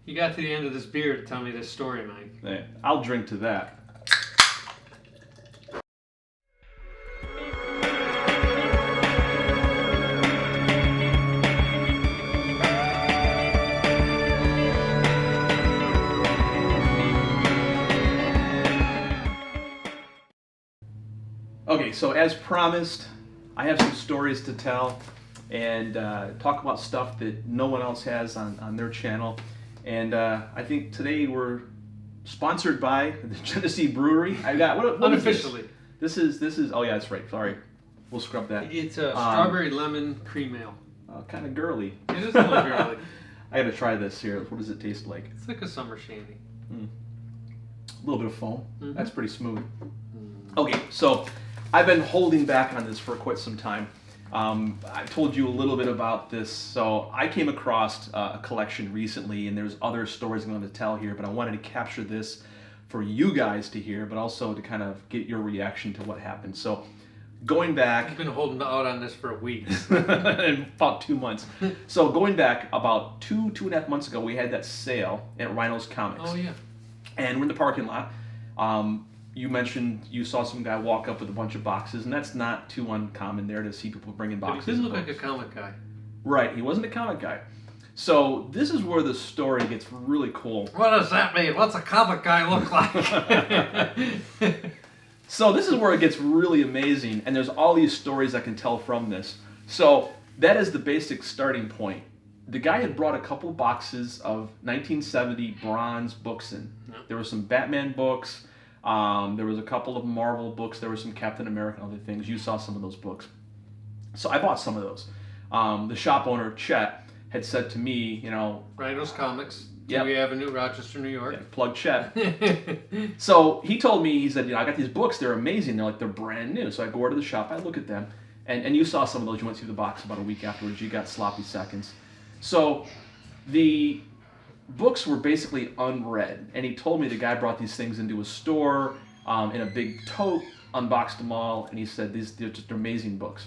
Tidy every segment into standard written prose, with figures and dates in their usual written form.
You got to the end of this beer to tell me this story, Mike. Yeah, I'll drink to that. Okay, so as promised, I have some stories to tell and talk about stuff that no one else has on their channel. And I think today we're sponsored by the Genesee Brewery. I got what Unofficially. This is. Oh yeah, that's right. Sorry, we'll scrub that. It's a strawberry lemon cream ale. Kind of girly. It is a little girly. I gotta try this here. What does it taste like? It's like a summer shandy. A little bit of foam. Mm-hmm. That's pretty smooth. Okay, so I've been holding back on this for quite some time. I told you a little bit about this. So I came across a collection recently, and there's other stories I'm going to tell here, but I wanted to capture this for you guys to hear, but also to kind of get your reaction to what happened. So going back... I've been holding out on this for a week. in about 2 months. So going back about two and a half months ago, we had that sale at Rhino's Comics. Oh, yeah. And we're in the parking lot. You mentioned you saw some guy walk up with a bunch of boxes, and that's not too uncommon there to see people bringing But boxes. he didn't look like a comic guy. Right, he wasn't a comic guy. So this is where the story gets really cool. What does that mean? What's a comic guy look like? So this is where it gets really amazing, and there's all these stories I can tell from this. So that is the basic starting point. The guy had brought a couple boxes of 1970 bronze books in. Yeah. There were some Batman books. There was a couple of Marvel books. There were some Captain America and other things. You saw some of those books. So I bought some of those. The shop owner, Chet, had said to me, you know... Rhino's Comics, Yep. Dewey Avenue, Rochester, New York. Yeah, plug Chet. So he told me, he said, you know, I got these books. They're amazing. They're brand new. So I go over to the shop. I look at them. And you saw some of those. You went through the box about a week afterwards. You got sloppy seconds. So the books were basically unread, and he told me the guy brought these things into a store in a big tote, unboxed them all, and he said they're just amazing books.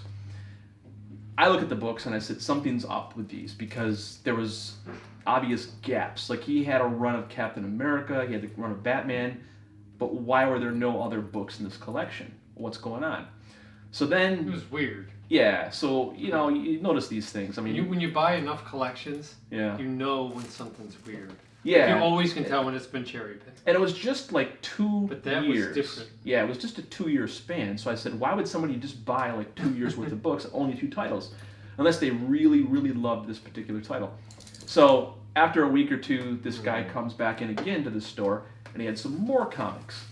I look at the books and I said something's up with these because there was obvious gaps. Like he had a run of Captain America, he had a run of Batman, but why were there no other books in this collection? What's going on? So then... It was weird. Yeah, so, you know, you notice these things. I mean... When you buy enough collections, yeah. you know when something's weird. Yeah. You always can tell when it's been cherry-picked. And it was just like 2 years. But that was different. Yeah, it was just a 2-year span. So I said, why would somebody just buy like 2 years worth of books, only 2 titles? Unless they really, really loved this particular title. So after a week or two, this guy comes back in again to the store, and he had some more comics.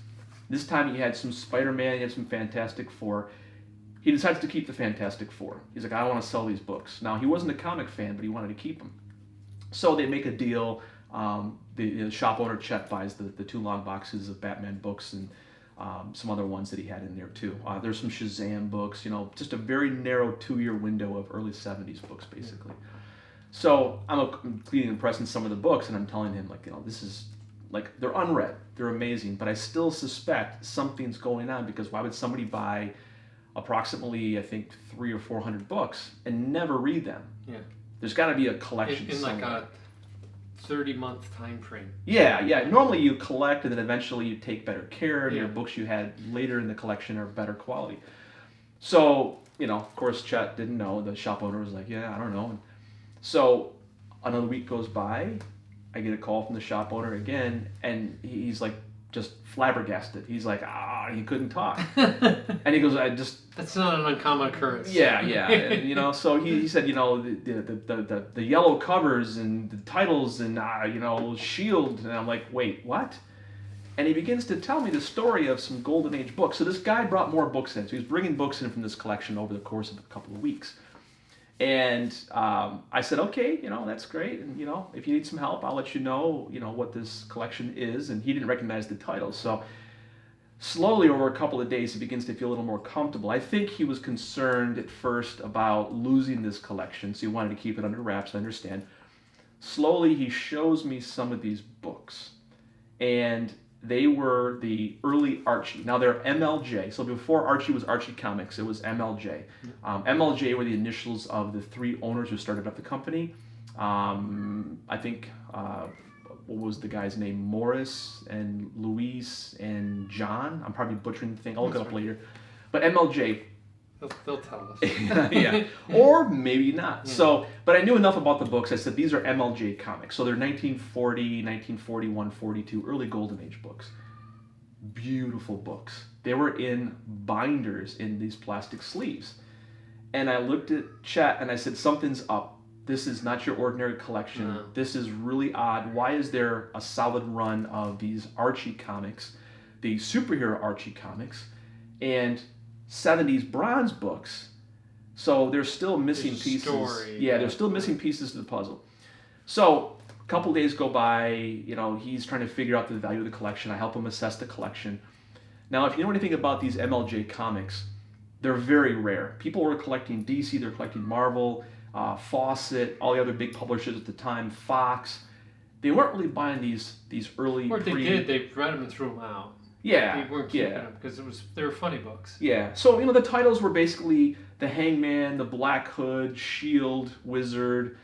This time he had some Spider-Man, he had some Fantastic Four. He decides to keep the Fantastic Four. He's like, I want to sell these books. Now, he wasn't a comic fan, but he wanted to keep them. So they make a deal. The shop owner, Chet, buys the 2 long boxes of Batman books and some other ones that he had in there, too. There's some Shazam books, you know, just a very narrow 2-year window of early 70s books, basically. So I'm cleaning and pressing some of the books, and I'm telling him, like, you know, this is, like, they're unread. They're amazing, but I still suspect something's going on because why would somebody buy approximately, I think, 300 or 400 books and never read them? Yeah. There's got to be a collection in like somewhere. a 30-month time frame. Yeah. Normally you collect and then eventually you take better care and Yeah. your books you had later in the collection are better quality. So, you know, of course, Chet didn't know. The shop owner was like, yeah, I don't know. And so another week goes by. I get a call from the shop owner again, and he's like, just flabbergasted. He's like, he couldn't talk. And he goes, That's not an uncommon occurrence. Yeah. And, you know, so he said, you know, the yellow covers and the titles and, you know, Shield. And I'm like, wait, what? And he begins to tell me the story of some Golden Age books. So this guy brought more books in. So he was bringing books in from this collection over the course of a couple of weeks. And I said, okay, you know, that's great. And, you know, if you need some help, I'll let you know, what this collection is. And he didn't recognize the title. So slowly over a couple of days, he begins to feel a little more comfortable. I think he was concerned at first about losing this collection. So he wanted to keep it under wraps, I understand. Slowly, he shows me some of these books. And they were the early Archie. Now they're MLJ. So before Archie was Archie Comics, it was MLJ. MLJ were the initials of the 3 owners who started up the company. I think what was the guy's name? Morris and Luis and John. I'm probably butchering the thing. I'll look it up later. But MLJ. They'll tell us. Yeah. Or maybe not. Yeah. So, but I knew enough about the books. I said, these are MLJ comics. So they're 1940, 1941, 42, early Golden Age books. Beautiful books. They were in binders in these plastic sleeves. And I looked at Chet and I said, something's up. This is not your ordinary collection. No. This is really odd. Why is there a solid run of these Archie comics, the superhero Archie comics, and 70s bronze books? So there's still missing pieces. Story. Yeah, there's still missing pieces to the puzzle. So a couple days go by, he's trying to figure out the value of the collection. I help him assess the collection. Now, if you know anything about these MLJ comics, they're very rare. People were collecting DC, they're collecting Marvel, Fawcett, all the other big publishers at the time, Fox. They weren't really buying these early. Or if they did, they read them and threw them out. Yeah, They weren't keeping them because they were funny books. Yeah, so the titles were basically The Hangman, The Black Hood, Shield, Wizard,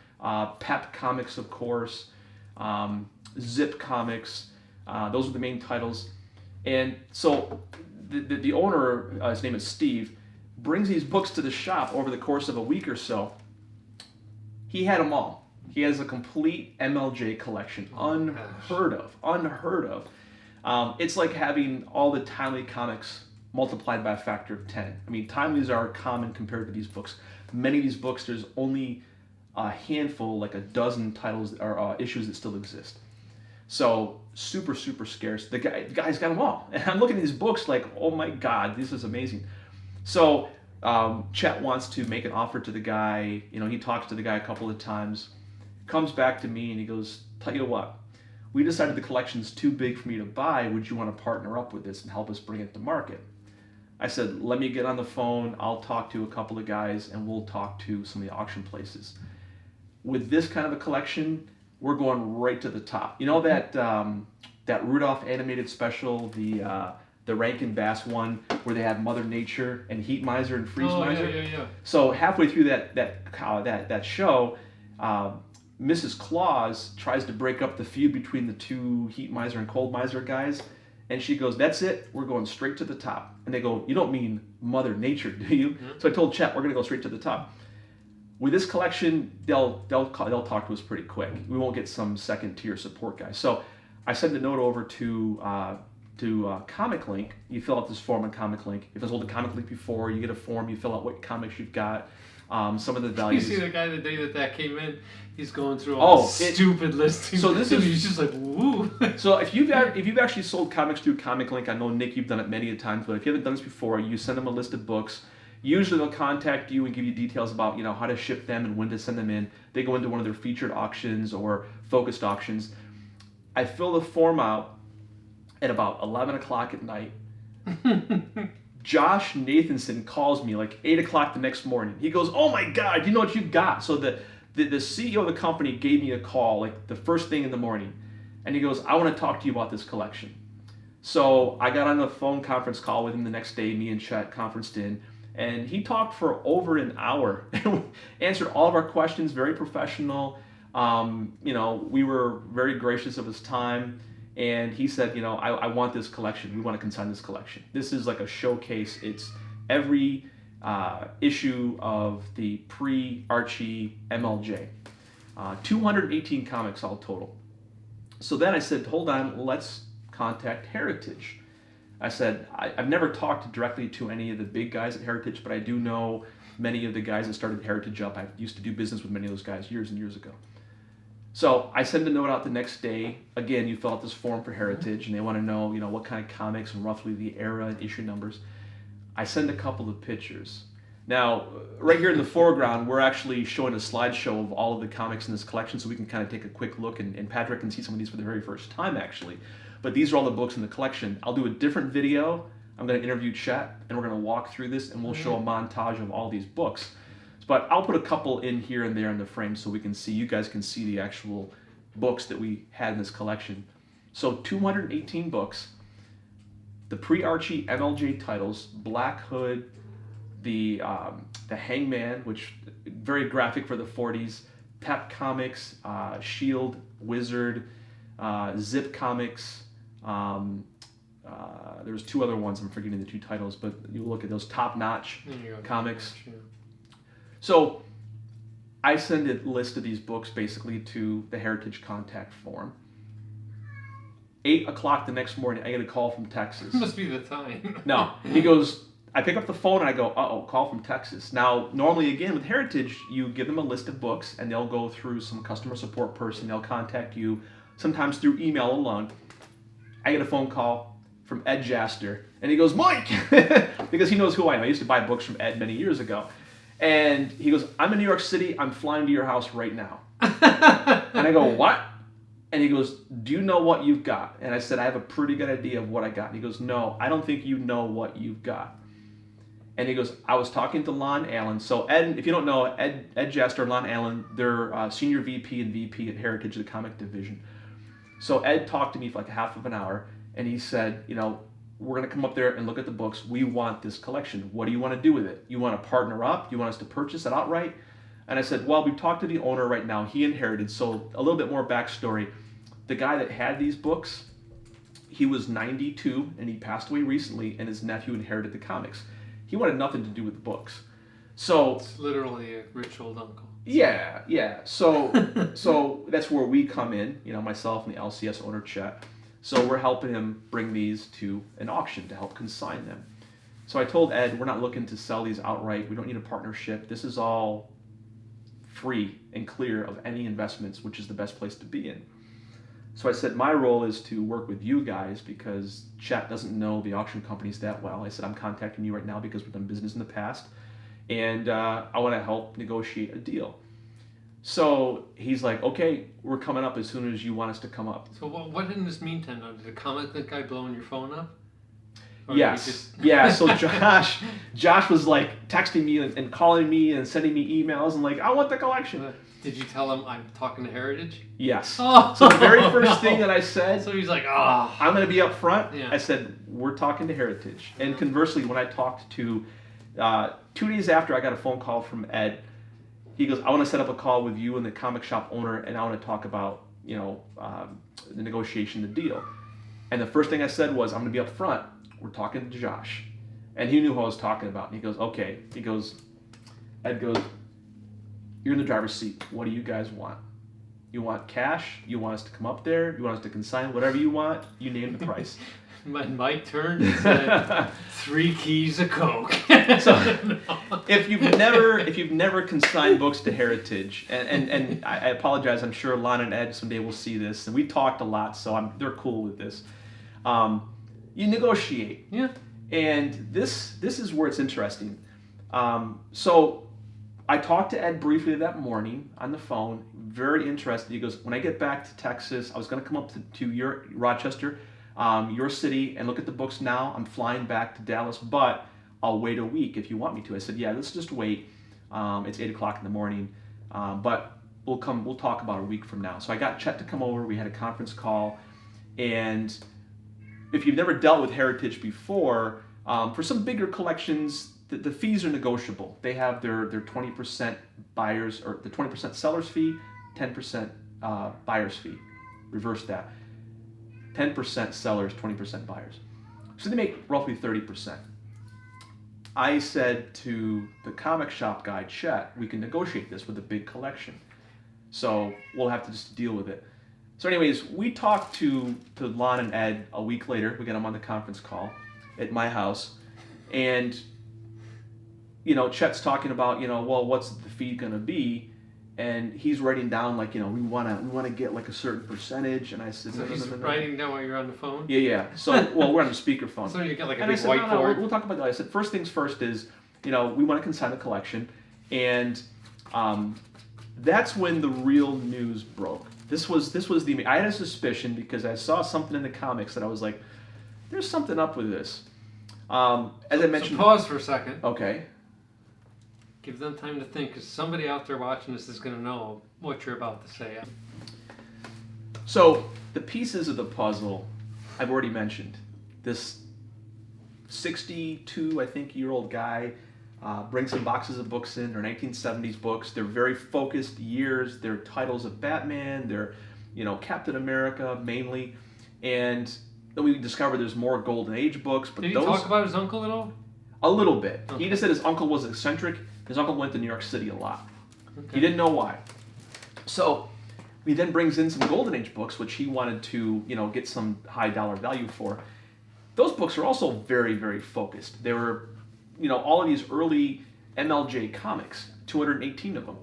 Pep Comics, of course, Zip Comics. Those were the main titles. And so the owner, his name is Steve, brings these books to the shop over the course of a week or so. He had them all. He has a complete MLJ collection, unheard of. It's like having all the Timely comics multiplied by a factor of 10. I mean, Timely's are common compared to these books. Many of these books, there's only a handful, like a dozen titles or issues that still exist. So super, super scarce. The guy's got them all. And I'm looking at these books like, oh my God, this is amazing. So Chet wants to make an offer to the guy. He talks to the guy a couple of times, comes back to me and he goes, tell you what, we decided the collection's too big for me to buy. Would you want to partner up with this and help us bring it to market? I said, let me get on the phone. I'll talk to a couple of guys and we'll talk to some of the auction places. With this kind of a collection, we're going right to the top. You know that Rudolph animated special, the Rankin Bass one, where they have Mother Nature and Heat Miser and Freeze Miser? Yeah. So halfway through that show, Mrs. Claus tries to break up the feud between the two Heat Miser and Cold Miser guys, and she goes, that's it, we're going straight to the top. And they go, you don't mean Mother Nature, do you? Mm-hmm. So I told Chet, we're going to go straight to the top. With this collection, they'll talk to us pretty quick. We won't get some second tier support guys. So I send a note over to Comic Link. You fill out this form on Comic Link. If it's sold to Comic Link before, you get a form. You fill out what comics you've got, some of the values. You see the guy the day that came in, he's going through all stupid listings. So he's just like, woo. So if you've actually sold comics through Comic Link, I know Nick, you've done it many a times, but if you haven't done this before, you send them a list of books. Usually they'll contact you and give you details about how to ship them and when to send them in. They go into one of their featured auctions or focused auctions. I fill the form out at about 11 o'clock at night. Josh Nathanson calls me like 8 o'clock the next morning. He goes, oh my God, you know what you've got? So the CEO of the company gave me a call like the first thing in the morning. And he goes, I want to talk to you about this collection. So I got on a phone conference call with him the next day. Me and Chet conferenced in. And he talked for over an hour and answered all of our questions, very professional. We were very gracious of his time. And he said, I want this collection. We want to consign this collection. This is like a showcase. It's every issue of the pre-Archie MLJ. 218 comics all total. So then I said, hold on, let's contact Heritage. I said, I've never talked directly to any of the big guys at Heritage, but I do know many of the guys that started Heritage up. I used to do business with many of those guys years and years ago. So I send a note out the next day. Again, you fill out this form for Heritage, and they want to know, what kind of comics and roughly the era and issue numbers. I send a couple of pictures. Now, right here in the foreground, we're actually showing a slideshow of all of the comics in this collection, so we can kind of take a quick look, and Patrick can see some of these for the very first time, actually. But these are all the books in the collection. I'll do a different video. I'm going to interview Chet, and we're going to walk through this, and we'll show a montage of all these books. But I'll put a couple in here and there in the frame so you guys can see the actual books that we had in this collection. So 218 books, the pre-Archie MLJ titles, Black Hood, the Hangman, which very graphic for the 40s, Pep Comics, Shield, Wizard, Zip Comics. There was 2 other ones. I'm forgetting the 2 titles, but you look at those Top Notch comics. Yeah. So I send a list of these books basically to the Heritage contact form. 8 o'clock the next morning, I get a call from Texas. Must be the time. No, he goes, I pick up the phone and I go, call from Texas. Now, normally again with Heritage, you give them a list of books and they'll go through some customer support person. They'll contact you, sometimes through email alone. I get a phone call from Ed Jaster and he goes, Mike, because he knows who I am. I used to buy books from Ed many years ago. And he goes, I'm in New York City. I'm flying to your house right now. And I go, what? And he goes, do you know what you've got? And I said, I have a pretty good idea of what I got. And he goes, no, I don't think you know what you've got. And he goes, I was talking to Lon Allen. So Ed, if you don't know, Ed Jaster and Lon Allen, they're senior VP and VP at Heritage, the comic division. So Ed talked to me for like half of an hour, and he said, we're going to come up there and look at the books. We want this collection. What do you want to do with it? You want to partner up? You want us to purchase it outright? And I said, well, we've talked to the owner right now. He inherited. So a little bit more backstory. The guy that had these books, he was 92 and he passed away recently, and his nephew inherited the comics. He wanted nothing to do with the books. So it's literally a rich old uncle. Yeah. So that's where we come in, myself and the LCS owner Chet. So we're helping him bring these to an auction to help consign them. So I told Ed, we're not looking to sell these outright. We don't need a partnership. This is all free and clear of any investments, which is the best place to be in. So I said, my role is to work with you guys because Chet doesn't know the auction companies that well. I said, I'm contacting you right now because we've done business in the past, and I want to help negotiate a deal. So he's like, okay, we're coming up as soon as you want us to come up. So what in this meantime, though? Did the comic guy blowing your phone up? Or Yes. Yeah, so Josh was like texting me and calling me and sending me emails and like, I want the collection. Did you tell him I'm talking to Heritage? Yes. Oh, so the very first thing that I said, so he's like, I'm going to be up front. Yeah. I said, we're talking to Heritage. And conversely, when I talked to, 2 days after I got a phone call from Ed, he goes, I want to set up a call with you and the comic shop owner, and I want to talk about, the negotiation, the deal. And the first thing I said was, I'm going to be up front. We're talking to Josh. And he knew who I was talking about. And he goes, okay. Ed goes, you're in the driver's seat. What do you guys want? You want cash? You want us to come up there? You want us to consign? Whatever you want, you name the price. Mike turned and said, 3 keys of Coke. So, if you've never consigned books to Heritage, and I apologize, I'm sure Lon and Ed someday will see this, and we talked a lot, so they're cool with this. You negotiate. Yeah. And this is where it's interesting. So I talked to Ed briefly that morning on the phone. Very interested. He goes, when I get back to Texas, I was going to come up to your Rochester, your city, and look at the books now. I'm flying back to Dallas, but I'll wait a week if you want me to. I said, yeah, let's just wait. It's 8 o'clock in the morning, but we'll talk about a week from now. So I got Chet to come over. We had a conference call, and if you've never dealt with Heritage before, for some bigger collections, the fees are negotiable. They have their 20% buyers, or the 20% seller's fee, 10% buyer's fee. Reverse that. 10% sellers, 20% buyers. So they make roughly 30%. I said to the comic shop guy, Chet, we can negotiate this with a big collection. So we'll have to just deal with it. So anyways, we talked to Lon and Ed a week later. We got them on the conference call at my house. And, Chet's talking about, well, what's the fee going to be? And he's writing down, like, we want to get, like, a certain percentage. And I said, so he's writing down while you're on the phone? Yeah. So, we're on the speakerphone. So you get, like, a and big I said, whiteboard? No, we'll talk about that. I said, first things first is, we want to consign the collection. And that's when the real news broke. This was I had a suspicion because I saw something in the comics that I was like, there's something up with this. As I mentioned. So pause for a second. Okay. Give them time to think, because somebody out there watching this is going to know what you're about to say. So the pieces of the puzzle I've already mentioned. This 62, I think, year-old guy brings some boxes of books in. They're 1970s books. They're very focused years. They're titles of Batman. They're Captain America mainly, and then we discovered there's more Golden Age books. But Did he talk about his uncle at all? A little bit. Okay. He just said his uncle was eccentric. His uncle went to New York City a lot. Okay. He didn't know why. So he then brings in some Golden Age books, which he wanted to, get some high dollar value for. Those books are also very, very focused. They were, all of these early MLJ comics, 218 of them.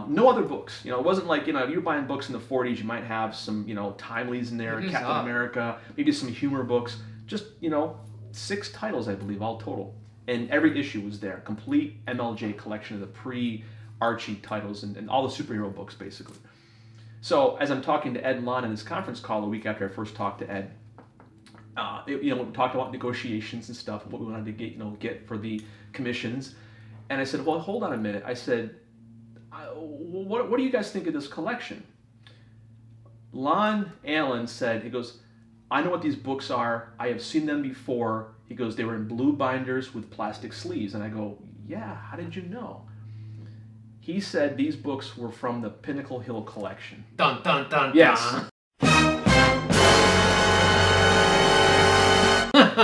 No other books. It wasn't like, you're buying books in the 40s, you might have some, timelies in there, Captain America, maybe some humor books. Just, 6 titles, I believe, all total. And every issue was there. Complete MLJ collection of the pre-Archie titles and all the superhero books, basically. So as I'm talking to Ed and Lon in this conference call a week after I first talked to Ed, we talked about negotiations and stuff, what we wanted to get for the commissions. And I said, well, hold on a minute. I said, what do you guys think of this collection? Lon Allen said, he goes, I know what these books are. I have seen them before. He goes, they were in blue binders with plastic sleeves. And I go, yeah, how did you know? He said these books were from the Pinnacle Hill collection. Dun, dun, dun, yes. Dun.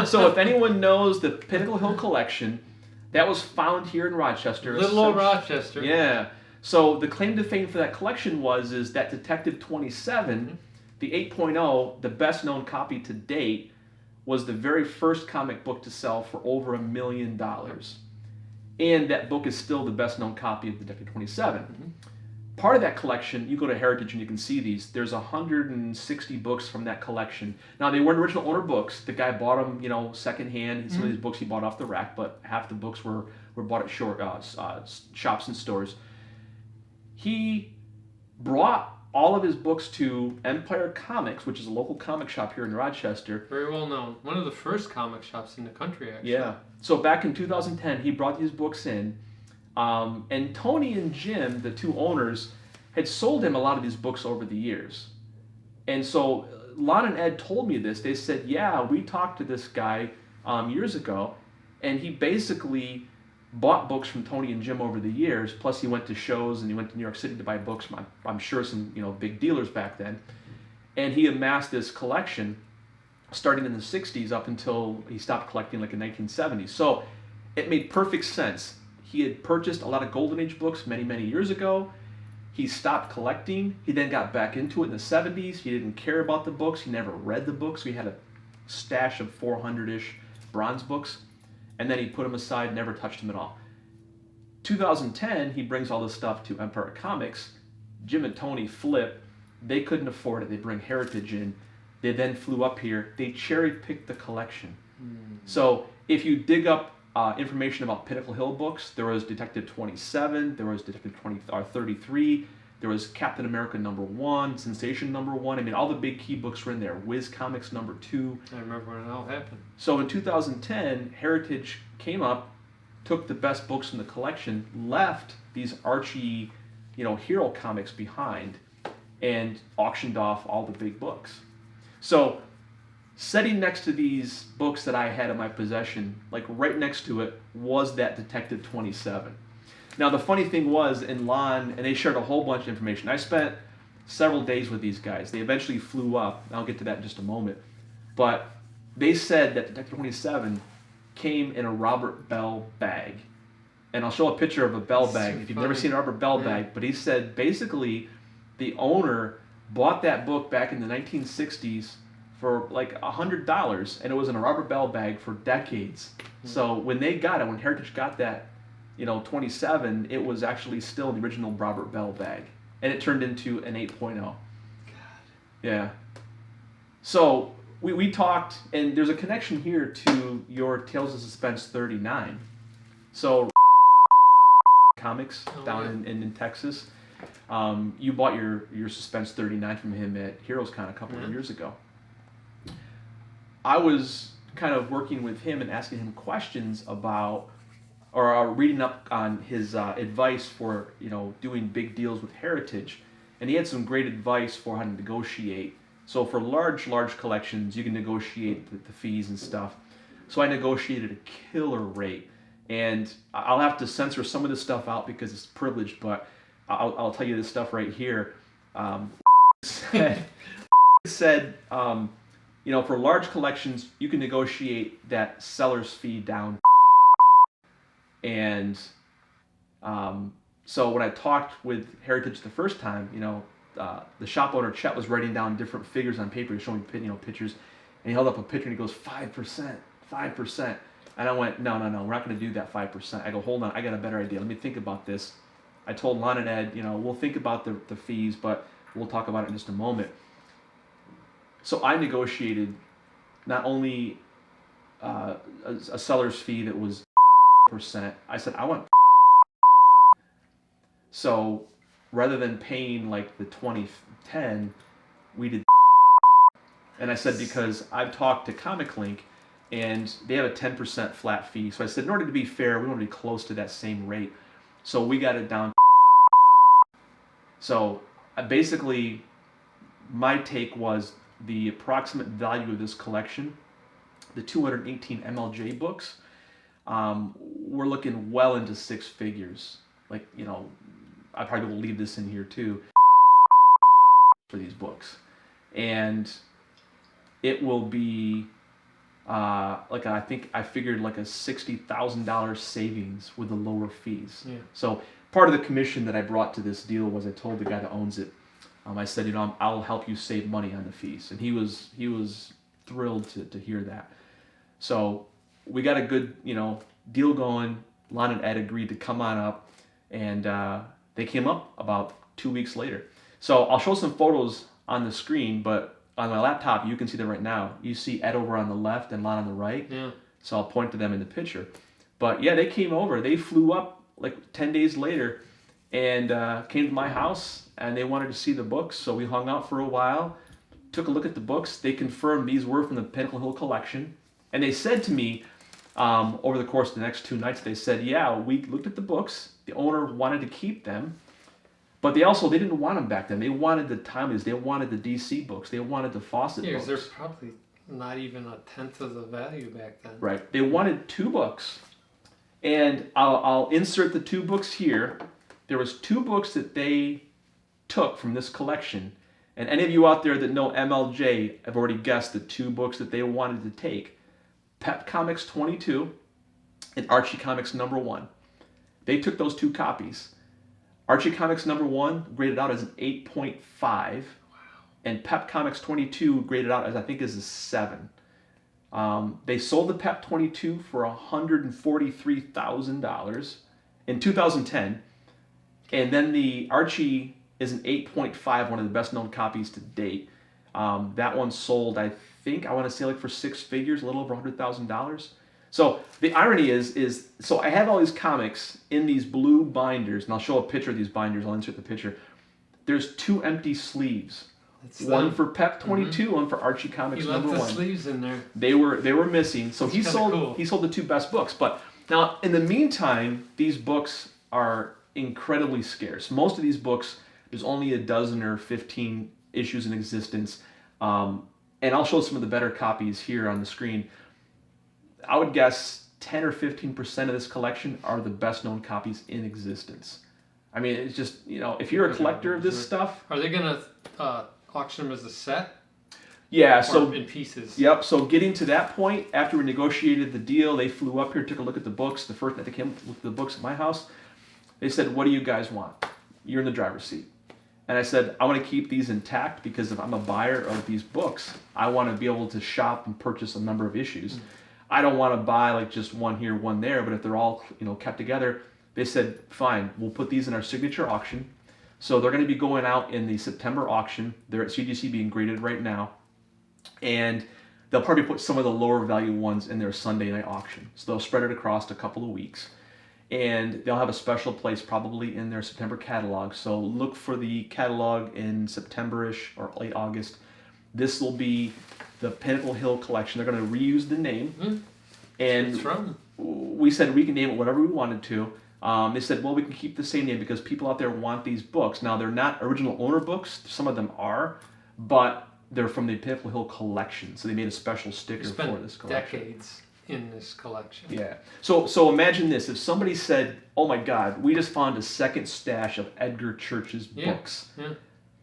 So if anyone knows the Pinnacle Hill collection, that was found here in Rochester. Little old Rochester. Yeah. So the claim to fame for that collection is that Detective 27, the 8.0, the best known copy to date, was the very first comic book to sell for over $1 million. And that book is still the best known copy of Detective 27. Mm-hmm. Part of that collection, you go to Heritage and you can see these. There's 160 books from that collection. Now, they weren't original owner books. The guy bought them, secondhand. Some of these books he bought off the rack, but half the books were bought at shops and stores. He brought all of his books to Empire Comics, which is a local comic shop here in Rochester. Very well known. One of the first comic shops in the country, actually. Yeah. So back in 2010, he brought these books in. And Tony and Jim, the two owners, had sold him a lot of these books over the years. And so Lon and Ed told me this. They said, yeah, we talked to this guy years ago, and he basically bought books from Tony and Jim over the years. Plus, he went to shows and he went to New York City to buy books from, I'm sure, some big dealers back then. And he amassed this collection starting in the 60s up until he stopped collecting like in 1970s. So it made perfect sense. He had purchased a lot of Golden Age books many, many years ago. He stopped collecting. He then got back into it in the 70s. He didn't care about the books. He never read the books. He had a stash of 400-ish bronze books. And then he put them aside, never touched them at all. 2010, he brings all this stuff to Empire Comics. Jim and Tony flip. They couldn't afford it. They bring Heritage in. They then flew up here. They cherry-picked the collection. So if you dig up information about Pinnacle Hill books, there was Detective 27, there was Detective 33, there was Captain America #1, Sensation #1. I mean, all the big key books were in there. Whiz Comics #2. I remember when it all happened. So in 2010, Heritage came up, took the best books in the collection, left these Archie, hero comics behind, and auctioned off all the big books. So sitting next to these books that I had in my possession, like right next to it, was that Detective 27. Now the funny thing was, in Lon, and they shared a whole bunch of information. I spent several days with these guys. They eventually flew up. I'll get to that in just a moment. But they said that Detective 27 came in a Robert Bell bag. And I'll show a picture of a Bell bag if you've never seen a Robert Bell bag. But he said basically the owner bought that book back in the 1960s for like $100, and it was in a Robert Bell bag for decades. So when they got it, when Heritage got that, 27, it was actually still the original Robert Bell bag, and it turned into an 8.0. God. Yeah. So we talked, and there's a connection here to your Tales of Suspense 39. So comics down in Texas. You bought your Suspense 39 from him at HeroesCon a couple of years ago. I was kind of working with him and asking him questions about, or reading up on his advice for doing big deals with Heritage, and he had some great advice for how to negotiate. So for large collections, you can negotiate the fees and stuff. So I negotiated a killer rate, and I'll have to censor some of this stuff out because it's privileged, but I'll tell you this stuff right here. said, for large collections, you can negotiate that seller's fee down. And so when I talked with Heritage the first time, the shop owner Chet was writing down different figures on paper, showing pictures, and he held up a picture and he goes 5%, 5%, and I went, no, we're not going to do that 5%. I go, hold on, I got a better idea. Let me think about this. I told Lon and Ed, we'll think about the fees, but we'll talk about it in just a moment. So I negotiated not only a seller's fee that was %. I said I want. So rather than paying like the 2010, we did. And I said, because I've talked to Comic Link and they have a 10% flat fee. So I said, in order to be fair, we want to be close to that same rate. So we got it down. So basically, my take was the approximate value of this collection, the 218 MLJ books, we're looking well into six figures. Like, I probably will leave this in here too for these books. And it will be I think I figured like a $60,000 savings with the lower fees. Yeah. So part of the commission that I brought to this deal was I told the guy that owns it, I said, I'll help you save money on the fees, and he was thrilled to hear that. So we got a good deal going. Lon and Ed agreed to come on up, and they came up about 2 weeks later. So I'll show some photos on the screen, but on my laptop you can see them right now. You see Ed over on the left and Lon on the right. Yeah. So I'll point to them in the picture. But yeah, they came over. They flew up like 10 days later and came to my house, and they wanted to see the books. So we hung out for a while, took a look at the books. They confirmed these were from the Pinnacle Hill collection. And they said to me, over the course of the next 2 nights, they said, yeah, we looked at the books. The owner wanted to keep them, but they didn't want them back then. They wanted the timeless. They wanted the DC books. They wanted the Fawcett books. Yeah, there's probably not even a tenth of the value back then. Right. They wanted 2 books, and I'll insert the 2 books here. There was 2 books that they took from this collection, and any of you out there that know MLJ have already guessed the 2 books that they wanted to take: Pep Comics 22 and Archie Comics #1. They took those 2 copies. Archie Comics #1 graded out as an 8.5, wow. And Pep Comics 22 graded out as, I think, is a 7. They sold the Pep 22 for $143,000 in 2010, and then the Archie is an 8.5, one of the best known copies to date. That one sold, I want to say, like for 6 figures, a little over $100,000. So the irony is so I have all these comics in these blue binders, and I'll show a picture of these binders. I'll insert the picture. There's 2 empty sleeves. One for Pep 22, one for Archie Comics #1. He left the #1. sleeves in there. They were missing. So he sold the 2 best books. But now in the meantime, these books are incredibly scarce. Most of these books, there's only a dozen or 15 issues in existence. And I'll show some of the better copies here on the screen. I would guess 10 or 15% of this collection are the best known copies in existence. I mean, it's just, if you're a collector of this stuff. Are they going to auction them as a set? Yeah, or in pieces? Yep, so getting to that point, after we negotiated the deal, they flew up here, took a look at the books. The first night they came look at the books at my house. They said, what do you guys want? You're in the driver's seat. And I said, I want to keep these intact because if I'm a buyer of these books, I want to be able to shop and purchase a number of issues. I don't want to buy like just one here, one there, but if they're all kept together, they said, fine, we'll put these in our signature auction. So they're going to be going out in the September auction. They're at CGC being graded right now. And they'll probably put some of the lower value ones in their Sunday night auction. So they'll spread it across a couple of weeks. And they'll have a special place probably in their September catalog. So look for the catalog in September-ish or late August. This will be the Pinnacle Hill collection. They're going to reuse the name. Mm-hmm. And we said we can name it whatever we wanted to. They said, well, we can keep the same name because people out there want these books. Now, they're not original owner books. Some of them are, but they're from the Pinnacle Hill collection. So they made a special sticker for this collection. Decades in this collection. Yeah. So imagine this. If somebody said, oh my God, we just found a second stash of Edgar Church's books. Yeah.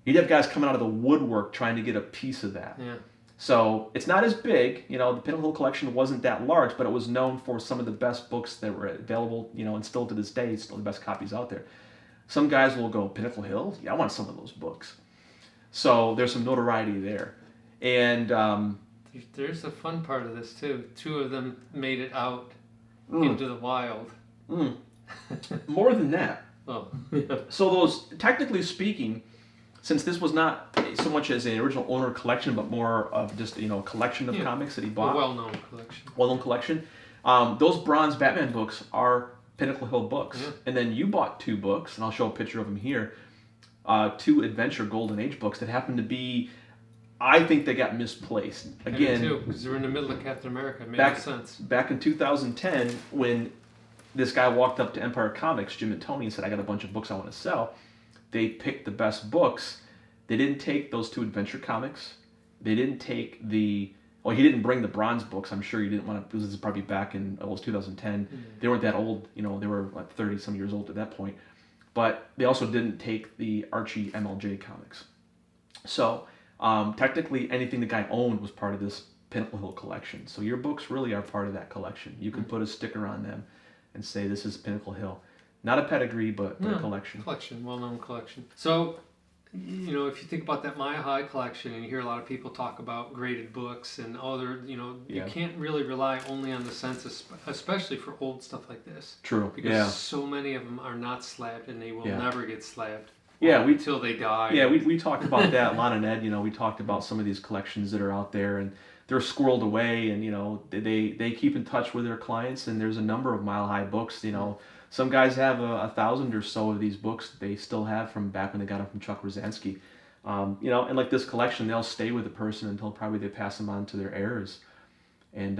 you'd have guys coming out of the woodwork trying to get a piece of that. Yeah. So it's not as big, the Pinnacle Hill collection wasn't that large, but it was known for some of the best books that were available, and still to this day, still the best copies out there. Some guys will go, Pinnacle Hill? Yeah, I want some of those books. So there's some notoriety there. And there's a fun part of this too. 2 of them made it out Mm. into the wild. More than that. Oh. So those, technically speaking, since this was not so much as an original owner collection, but more of just a collection of comics that he bought. A well-known collection. Well-known collection. Those bronze Batman books are Pinnacle Hill books. Yeah. And then you bought 2 books, and I'll show a picture of them here. 2 Adventure Golden Age books that happen to be, I think they got misplaced. Again, Me too, because they're in the middle of Captain America. It made no sense. Back in 2010, when this guy walked up to Empire Comics, Jim and Tony, and said, I got a bunch of books I want to sell. They picked the best books. They didn't take those 2 Adventure comics. They didn't take he didn't bring the bronze books. I'm sure he didn't want to, this is probably back in, it was 2010. Mm-hmm. They weren't that old, they were like 30 some years old at that point. But they also didn't take the Archie MLJ comics. So technically anything the guy owned was part of this Pinnacle Hill collection. So your books really are part of that collection. You can put a sticker on them and say this is Pinnacle Hill. Not a pedigree, but a collection. Collection, well-known collection. So, if you think about that Mile High collection, and you hear a lot of people talk about graded books and you can't really rely only on the census, especially for old stuff like this. True. Because so many of them are not slabbed, and they will never get slabbed. Yeah, until they die. Yeah, we talked about that, Lon and Ed. We talked about some of these collections that are out there, and they're squirreled away, and they keep in touch with their clients, and there's a number of Mile High books. Some guys have 1,000 or so of these books they still have from back when they got them from Chuck Rosansky. And like this collection, they'll stay with the person until probably they pass them on to their heirs. And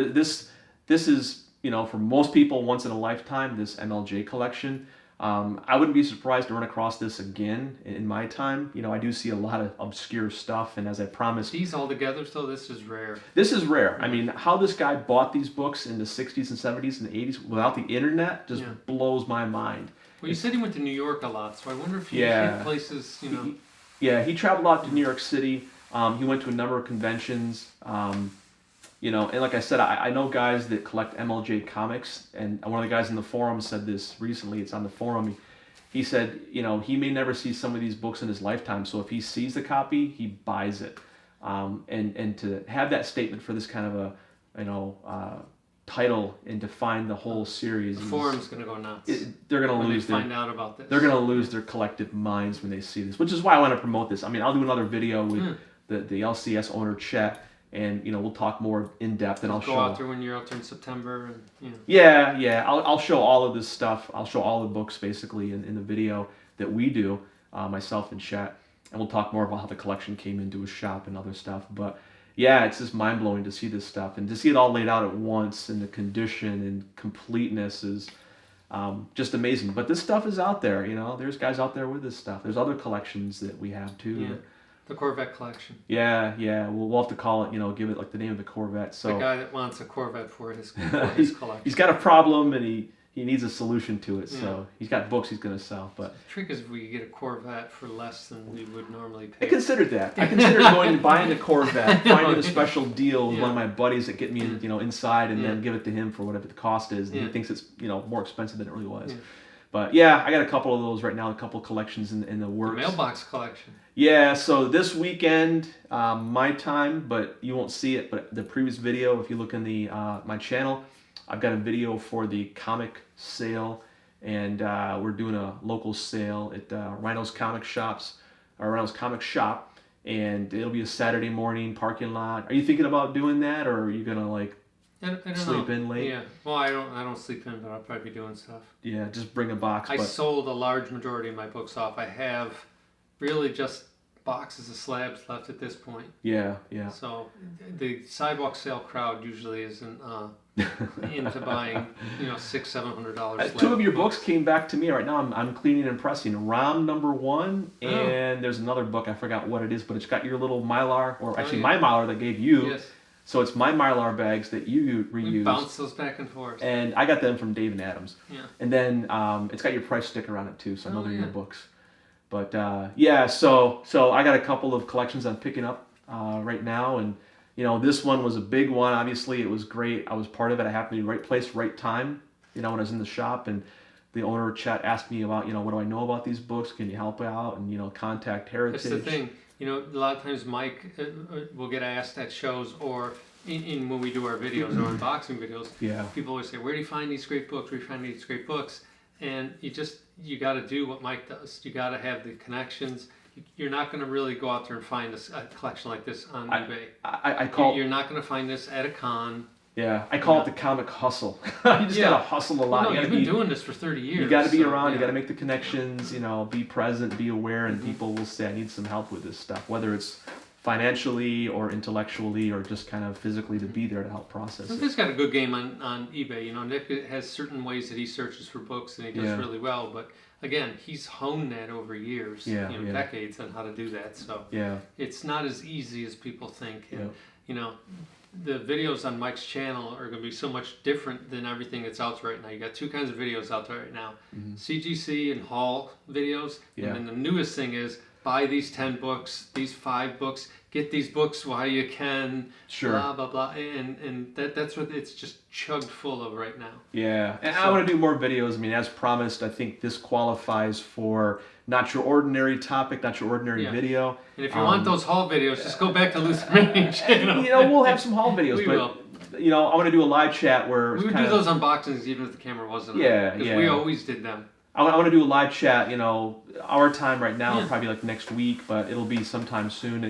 this is for most people once in a lifetime. This MLJ collection. I wouldn't be surprised to run across this again in my time. I do see a lot of obscure stuff, and as I promised... These all together, so this is rare. This is rare. I mean, how this guy bought these books in the 60s and 70s and 80s without the internet just blows my mind. Well, you said he went to New York a lot, so I wonder if he hit places, he traveled out to New York City. He went to a number of conventions. And like I said, I know guys that collect MLJ comics, and one of the guys in the forum said this recently. It's on the forum. He said, he may never see some of these books in his lifetime, so if he sees the copy, he buys it. And to have that statement for this kind of a title and define the whole series, the forum's going to go nuts. They're going to lose. Find out about this. They're going to lose their collective minds when they see this, which is why I want to promote this. I mean, I'll do another video with the LCS owner Chet. And we'll talk more in depth, and I'll show. Go out there when you're out there in September, and Yeah. I'll show all of this stuff. I'll show all the books basically in the video that we do, myself and Chet, and we'll talk more about how the collection came into his shop and other stuff. But yeah, it's just mind blowing to see this stuff and to see it all laid out at once, and the condition and completeness is just amazing. But this stuff is out there. There's guys out there with this stuff. There's other collections that we have too. Yeah. The Corvette collection. Yeah. We'll have to call it, give it like the name of the Corvette. So the guy that wants a Corvette for his collection. He's got a problem and he needs a solution to it. So he's got books he's going to sell. But the trick is if we could get a Corvette for less than we would normally pay. I considered that. I considered going and buying a Corvette, finding a special deal with one of my buddies that get me inside, and then give it to him for whatever the cost is. And he thinks it's more expensive than it really was. Yeah. But I got a couple of those right now, a couple of collections in the works. The mailbox collection. Yeah, so this weekend, my time, but you won't see it, but the previous video, if you look in the my channel, I've got a video for the comic sale, and we're doing a local sale at Rhino's Comic Shop, and it'll be a Saturday morning parking lot. Are you thinking about doing that, or are you going to I don't sleep know. in late? Yeah. Well, I don't sleep in, but I'll probably be doing stuff. Yeah, just bring a box. I sold a large majority of my books off. I have really just boxes of slabs left at this point. Yeah. So the sidewalk sale crowd usually isn't into buying, $600-700 slabs. 2 of your books came back to me right now. I'm cleaning and pressing. Rom #1, and there's another book, I forgot what it is, but it's got your little Mylar, or actually my Mylar that I gave you. Yes. So it's my Mylar bags that you reuse. We bounce those back and forth. And I got them from Dave and Adams. Yeah. And then it's got your price sticker on it too, so I know they're your books. But yeah, so I got a couple of collections I'm picking up right now, and this one was a big one. Obviously, it was great. I was part of it. I happened to be in the right place, right time. When I was in the shop, and the owner chat asked me about what do I know about these books? Can you help out? And contact Heritage. That's the thing. A lot of times Mike will get asked at shows or in when we do our videos or unboxing videos. Yeah. People always say, "Where do you find these great books? Where do you find these great books?" And you got to do what Mike does. You got to have the connections. You're not going to really go out there and find a collection like this on eBay. I call You're not going to find this at a con. Yeah, I call it the comic hustle. You just gotta hustle a lot. No, you've been doing this for 30 years. You gotta be around. You gotta make the connections. Be present, be aware, and people will say, "I need some help with this stuff," whether it's financially or intellectually or just kind of physically to be there to help process it. Nick's got a good game on eBay. Nick has certain ways that he searches for books and he does really well. But again, he's honed that over years, decades on how to do that. So it's not as easy as people think. And, the videos on Mike's channel are going to be so much different than everything that's out there right now. You got two kinds of videos out there right now: CGC and haul videos. And then the newest thing is buy these 10 books, these 5 books, get these books while you can. Sure. Blah blah blah, and that's what it's just chugged full of right now. Yeah, and I want to do more videos. I mean, as promised, I think this qualifies for not your ordinary topic, not your ordinary video. And if you want those haul videos, just go back to Lutheran channel. We'll have some haul videos. We will. I want to do a live chat where we would do those unboxings even if the camera wasn't on. Because we always did them. I want to do a live chat. Our time right now will probably be like next week, but it'll be sometime soon,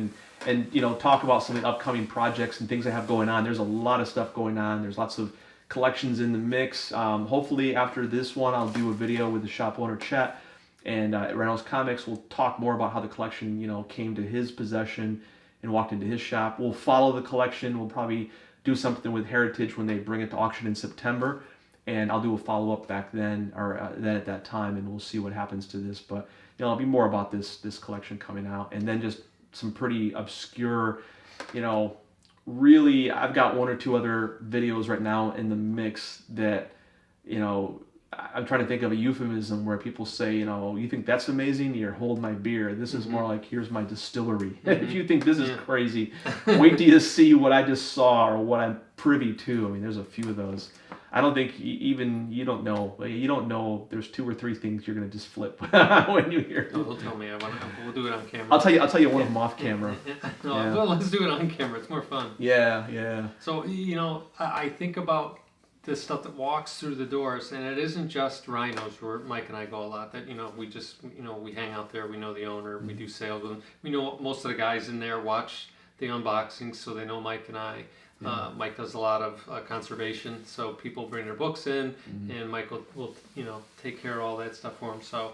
and talk about some of the upcoming projects and things I have going on. There's a lot of stuff going on. There's lots of collections in the mix. Hopefully after this one, I'll do a video with the shop owner chat. And Reynolds Comics will talk more about how the collection, came to his possession and walked into his shop. We'll follow the collection. We'll probably do something with Heritage when they bring it to auction in September. And I'll do a follow-up back then, or then at that time, and we'll see what happens to this. But, it'll be more about this collection coming out. And then just some pretty obscure, really, I've got 1 or 2 other videos right now in the mix that, I'm trying to think of a euphemism where people say, you think that's amazing? You're hold my beer. This is more like, here's my distillery. If you think this is crazy, wait till you see what I just saw or what I'm privy to. I mean, there's a few of those. I don't think even you don't know. There's 2 or 3 things you're gonna just flip when you hear. Oh, he'll tell me. We'll do it on camera. I'll tell you one of them off camera. Well, let's do it on camera. It's more fun. Yeah. So I think about the stuff that walks through the doors, and it isn't just Rhinos where Mike and I go a lot. That we just we hang out there. We know the owner. We do sales with him. We know most of the guys in there watch the unboxings, so they know Mike and I. Mike does a lot of conservation, so people bring their books in, and Mike will take care of all that stuff for them. So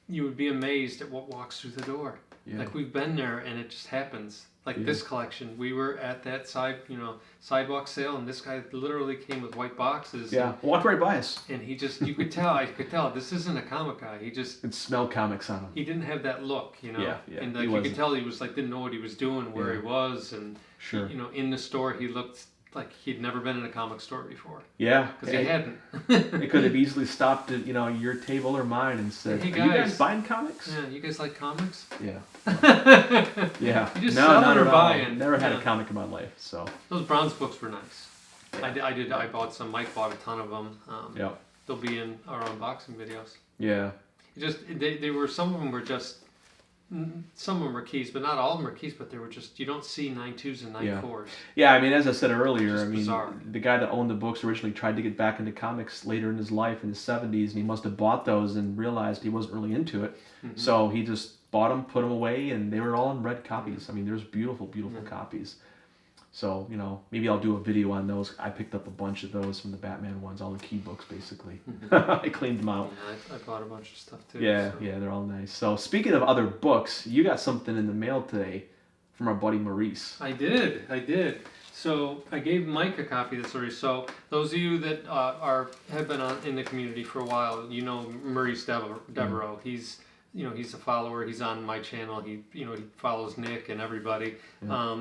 you would be amazed at what walks through the door. Like we've been there, and it just happens. Like this collection, we were at that sidewalk sale, and this guy literally came with white boxes. Yeah, walked right by us. And he just, I could tell, this isn't a comic guy. He just... It smelled comics on him. He didn't have that look, Yeah. And you could tell he was didn't know what he was doing, where he was, and sure. In the store he looked like he'd never been in a comic store before. Yeah. Because he hadn't. It could have easily stopped at, your table or mine and said, hey guys, are you guys buying comics? Yeah, you guys like comics? Yeah. Yeah. You just selling or buying? Never had a comic in my life, so. Those bronze books were nice. Yeah. I bought some. Mike bought a ton of them. They'll be in our unboxing videos. Yeah. They were, some of them were just, some of them were keys, but not all of them were keys, but they were just, you don't see 9.2s and 9.4s. Yeah, I mean, as I said earlier, bizarre. The guy that owned the books originally tried to get back into comics later in his life in the 70s, and he must have bought those and realized he wasn't really into it. So he just bought them, put them away, and they were all in red copies. I mean, there's beautiful copies. So, maybe I'll do a video on those. I picked up a bunch of those from the Batman ones, all the key books, basically. I cleaned them out. Yeah, I bought a bunch of stuff, too. Yeah, they're all nice. So, speaking of other books, you got something in the mail today from our buddy Maurice. I did. So, I gave Mike a copy of this already. So, those of you that have been in the community for a while, Maurice Devereaux. He's a follower. He's on my channel. He follows Nick and everybody. Yeah.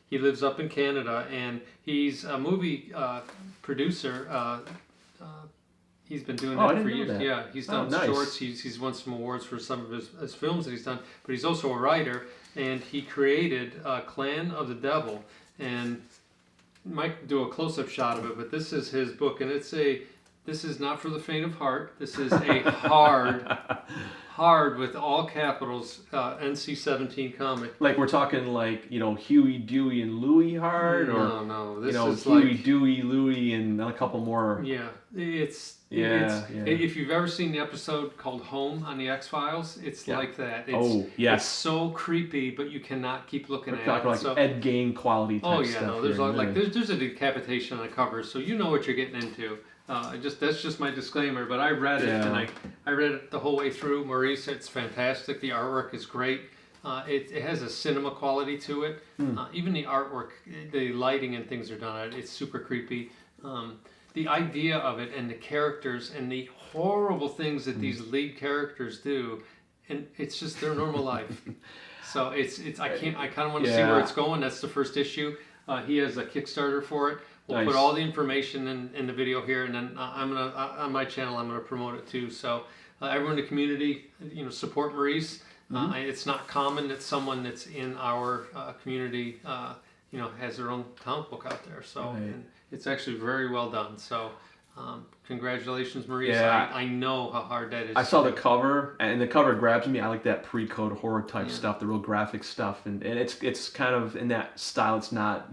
He lives up in Canada, and he's a movie producer. He's been doing I that didn't for know years. that. Yeah, he's done nice. shorts. He's won some awards for some of his films that he's done. But he's also a writer, and he created Clan of the Devil. And Mike do a close-up shot of it, but this is his book, and this is not for the faint of heart. This is a hard with all capitals NC-17 comic. Like we're talking like, you know, Huey, Dewey, and Louie hard, or no, you this know, is Huey, like Dewey, Louie, and a couple more. yeah, it's Yeah. if you've ever seen the episode called Home on the X-Files, it's like that. It's, yes. It's so creepy, but you cannot keep looking We're at talking it. like So, Ed Gein quality type yeah, stuff. no, there's here, there's a decapitation on the cover, so you know what you're getting into. That's just my disclaimer. But I read it and I read it the whole way through. Maurice, it's fantastic. The artwork is great. It has a cinema quality to it. Even the artwork, the lighting and things are done. It's super creepy. The idea of it and the characters and the horrible things that these lead characters do, and it's just their normal life. So I kind of want to see where it's going. That's the first issue. He has a Kickstarter for it. We'll put all the information in the video here, and then I'm gonna on my channel I'm gonna promote it too. So everyone in the community, support Maurice. It's not common that someone that's in our community, has their own comic book out there. So and it's actually very well done. So congratulations, Maurice. Yeah. I know how hard that is. I saw the cover, and the cover grabs me. I like that pre-code horror type stuff, the real graphic stuff, and it's kind of in that style. It's not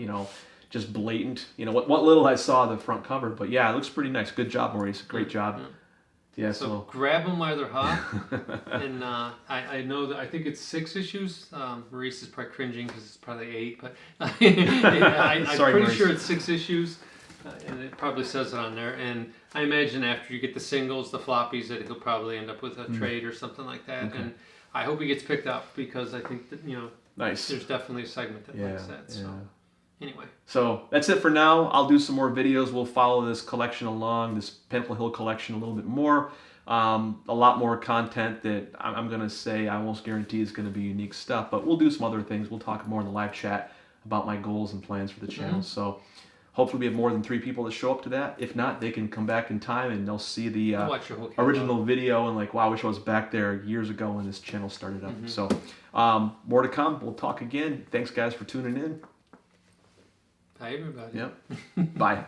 just blatant. What little I saw the front cover, but yeah, it looks pretty nice. Good job, Maurice. Great job. Yeah. So grab them while they're hot. And I know that I think it's 6 issues. Maurice is probably cringing because it's probably 8, but I'm Sorry, pretty Maurice. sure it's 6 issues. And it probably says it on there. And I imagine after you get the singles, the floppies, that he'll probably end up with a trade or something like that. Okay. And I hope he gets picked up because I think that nice. There's definitely a segment that likes that. So anyway. So that's it for now. I'll do some more videos. We'll follow this collection along, this Pimple Hill collection a little bit more. A lot more content that I'm going to say I almost guarantee is going to be unique stuff. But we'll do some other things. We'll talk more in the live chat about my goals and plans for the channel. So hopefully we have more than 3 people that show up to that. If not, they can come back in time and they'll see the original video and like, wow, I wish I was back there years ago when this channel started up. So more to come. We'll talk again. Thanks, guys, for tuning in. Bye, everybody. Yep. Bye.